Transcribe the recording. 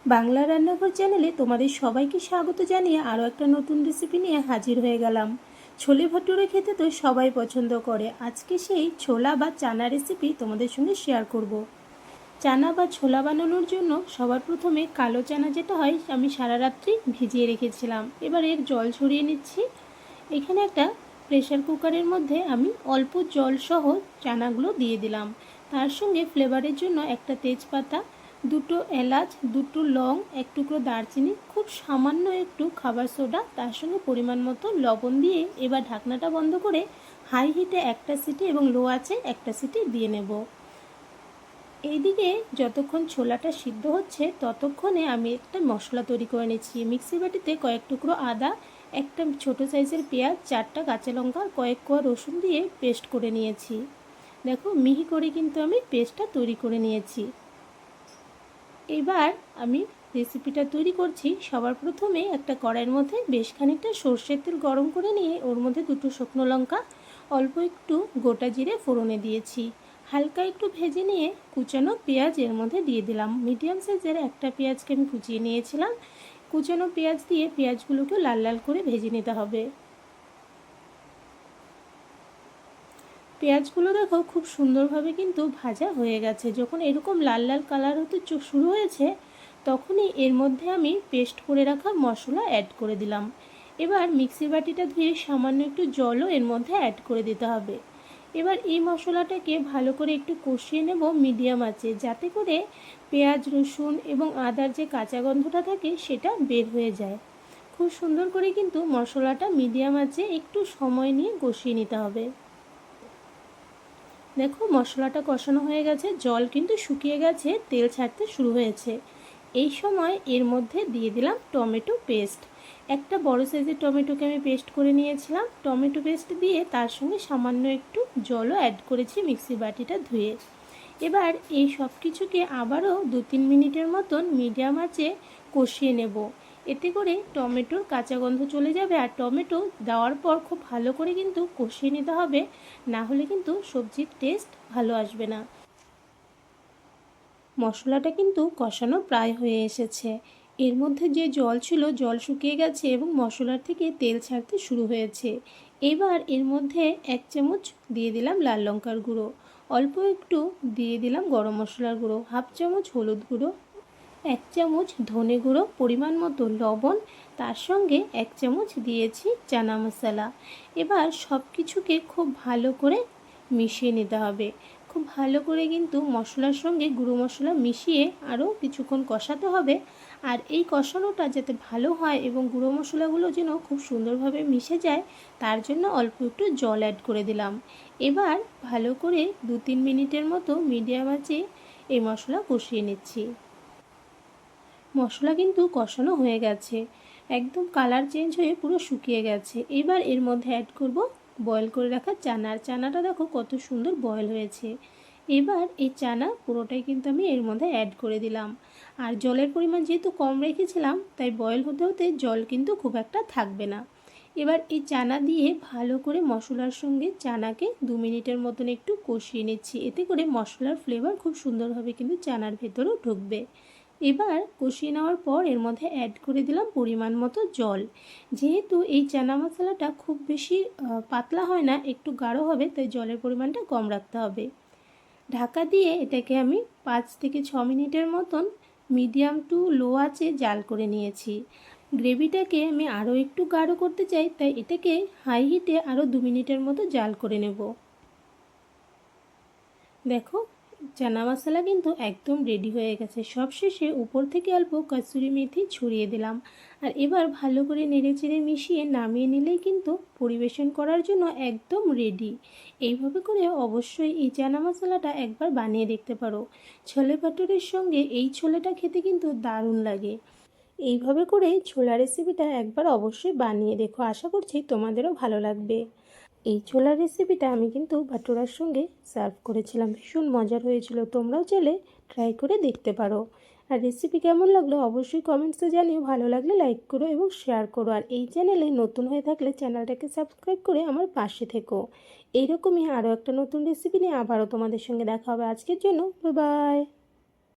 বাংলা রান্নাঘর চ্যানেলে তোমাদের সবাইকে স্বাগত জানিয়ে আরও একটা নতুন রেসিপি নিয়ে হাজির হয়ে গেলাম। ছোলে ভাটুরে খেতে তো সবাই পছন্দ করে। আজকে সেই ছোলা বা চানা রেসিপি তোমাদের সঙ্গে শেয়ার করব। চানা বা ছোলা বানানোর জন্য সবার প্রথমে কালো চানা যেটা হয় আমি সারা রাত্রি ভিজিয়ে রেখেছিলাম। এবার এর জল ছড়িয়ে নিচ্ছি। এখানে একটা প্রেসার কুকারের মধ্যে আমি অল্প জল সহ চানাগুলো দিয়ে দিলাম। তার সঙ্গে ফ্লেভারের জন্য একটা তেজপাতা, দুটো এলাচ, দুটো লং, এক টুকরো দারচিনি, খুব সামান্য একটু খাবার সোডা, তার সঙ্গে পরিমাণ মতো লবণ দিয়ে এবার ঢাকনাটা বন্ধ করে হাই হিটে একটা সিটি এবং লো আঁচে একটা সিটি দিয়ে নেব। এইদিকে যতক্ষণ ছোলাটা সিদ্ধ হচ্ছে ততক্ষণে আমি একটা মশলা তৈরি করে নিচ্ছি। মিক্সি বাটিতে কয়েক টুকরো আদা, একটা ছোট সাইজের পেঁয়াজ, 4টা কাঁচা লঙ্কা, কয়েক কোয়া রসুন দিয়ে পেস্ট করে নিয়েছি। দেখো মিহি করে কিন্তু আমি পেস্টটা তৈরি করে নিয়েছি। এবার আমি রেসিপিটা তৈরি করছি। সবার প্রথমে একটা কড়াইয়ের মধ্যে বেশ খানিকটা সর্ষের তেল গরম করে নিয়ে ওর মধ্যে দুটো শুকনো লঙ্কা, অল্প একটু গোটা জিরে ফোড়নে দিয়েছি। হালকা একটু ভেজে নিয়ে কুচানো পেঁয়াজ এর মধ্যে দিয়ে দিলাম। মিডিয়াম সাইজের একটা পেঁয়াজকে আমি কুচিয়ে নিয়েছিলাম। কুচানো পেঁয়াজ দিয়ে পেঁয়াজগুলোকে লাল লাল করে ভেজে নিতে হবে। পেঁয়াজগুলো দেখো খুব সুন্দরভাবে কিন্তু ভাজা হয়ে গেছে। যখন এরকম লাল লাল কালার হতে শুরু হয়েছে তখনই এর মধ্যে আমি পেস্ট করে রাখা মশলা অ্যাড করে দিলাম। এবার মিক্সি বাটিটা ধুয়ে সামান্য একটু জলও এর মধ্যে অ্যাড করে দিতে হবে। এবার এই মশলাটাকে ভালো করে একটু কষিয়ে নেব মিডিয়াম আঁচে, যাতে করে পেঁয়াজ, রসুন এবং আদার যে কাঁচা গন্ধটা থাকে সেটা বের হয়ে যায়। খুব সুন্দর করে কিন্তু মশলাটা মিডিয়াম আঁচে একটু সময় নিয়ে কষিয়ে নিতে হবে। দেখো মশলাটা কষানো হয়ে গেছে, জল কিন্তু শুকিয়ে গেছে, তেল ছাড়তে শুরু হয়েছে। এই সময় এর মধ্যে দিয়ে দিলাম টমেটো পেস্ট। একটা বড় সাইজের টমেটোকে আমি পেস্ট করে নিয়েছিলাম। টমেটো পেস্ট দিয়ে তার সঙ্গে সামান্য একটু জলও অ্যাড করেছি মিক্সি বাটিটা ধুয়ে। এবার এই সব কিছুকে আবারও 2-3 মিনিটের মতন মিডিয়াম আঁচে কষিয়ে নেব। এতে করে টমেটোর কাঁচা গন্ধ চলে যাবে। আর টমেটো দেওয়ার পর খুব ভালো করে কিন্তু কষিয়ে নিতে হবে, না হলে কিন্তু সবজির টেস্ট ভালো আসবে না। মশলাটা কিন্তু কষানো প্রায় হয়ে এসেছে। এর মধ্যে যে জল ছিল জল শুকিয়ে গেছে এবং মশলার থেকে তেল ছাড়তে শুরু হয়েছে। এবার এর মধ্যে 1 চামচ দিয়ে দিলাম লাল লঙ্কার গুঁড়ো, অল্প একটু দিয়ে দিলাম গরম মশলার গুঁড়ো, হাফ চামচ হলুদ গুঁড়ো, 1 চামচ ধনে গুঁড়ো, পরিমাণ মতো লবণ, তার সঙ্গে 1 চামচ দিয়েছি চানা মশলা। এবার সব কিছুকে খুব ভালো করে মিশিয়ে নিতে হবে। খুব ভালো করে কিন্তু মশলার সঙ্গে গুঁড়ো মশলা মিশিয়ে আরও কিছুক্ষণ কষাতে হবে। আর এই কষানোটা যাতে ভালো হয় এবং গুঁড়ো মশলাগুলো যেন খুব সুন্দরভাবে মিশে যায়, তার জন্য অল্প একটু জল অ্যাড করে দিলাম। এবার ভালো করে 2-3 মিনিটের মতো মিডিয়াম আঁচে এই মশলা কষিয়ে নিচ্ছি। মশলা কিন্তু কষানো হয়ে গেছে, একদম কালার চেঞ্জ হয়ে পুরো শুকিয়ে গেছে। এবার এর মধ্যে অ্যাড করব বয়েল করে রাখা চানাটা দেখো কত সুন্দর বয়েল হয়েছে। এবার এই চানা পুরোটাই কিন্তু আমি এর মধ্যে অ্যাড করে দিলাম। আর জলের পরিমাণ যেহেতু কম রেখেছিলাম তাই বয়েল হতে হতে জল কিন্তু খুব একটা থাকবে না। এবার এই চানা দিয়ে ভালো করে মশলার সঙ্গে চানাকে 2 মিনিটের মতন একটু কষিয়ে নিচ্ছি। এতে করে মশলার ফ্লেভার খুব সুন্দরভাবে কিন্তু চানার ভেতরেও ঢুকবে। এবার কষিয়ে নেওয়ার পর এর মধ্যে অ্যাড করে দিলাম পরিমাণ মতো জল। যেহেতু এই চানা মশলাটা খুব বেশি পাতলা হয় না, একটু গাঢ় হবে, তাই জলের পরিমাণটা কম রাখতে হবে। ঢাকা দিয়ে এটাকে আমি 5-6 মিনিটের মতন মিডিয়াম টু লো আঁচে জাল করে নিয়েছি। গ্রেভিটাকে আমি আরও একটু গাঢ় করতে চাই, তাই এটাকে হাই হিটে আরও 2 মিনিটের মতো জাল করে নেব। দেখো চানা মশলা কিন্তু একদম রেডি হয়ে গেছে। সবশেষে উপর থেকে অল্প কসুরি মেথি ছড়িয়ে দিলাম। আর এবার ভালো করে নেড়েচেড়ে মিশিয়ে নামিয়ে নিলেই কিন্তু পরিবেশন করার জন্য একদম রেডি। এইভাবে করে অবশ্যই এই চানা মশলাটা একবার বানিয়ে দেখতে পারো। ছোলে ভাটুরের সঙ্গে এই ছোলেটা খেতে কিন্তু দারুণ লাগে। এইভাবে করে ছোলা রেসিপিটা একবার অবশ্যই বানিয়ে দেখো, আশা করছি তোমাদেরও ভালো লাগবে। এই ছোলার রেসিপিটা আমি কিন্তু ভাটুরার সঙ্গে সার্ভ করেছিলাম, ভীষণ মজার হয়েছিল। তোমরাও চাইলে ট্রাই করে দেখতে পারো। আর রেসিপি কেমন লাগলো অবশ্যই কমেন্টসে জানিও। ভালো লাগলে লাইক করো এবং শেয়ার করো। আর এই চ্যানেলে নতুন হয়ে থাকলে চ্যানেলটাকে সাবস্ক্রাইব করে আমার পাশে থেকো। এইরকমই আরও একটা নতুন রেসিপি নিয়ে আবারও তোমাদের সঙ্গে দেখা হবে। আজকের জন্য বাই বাই।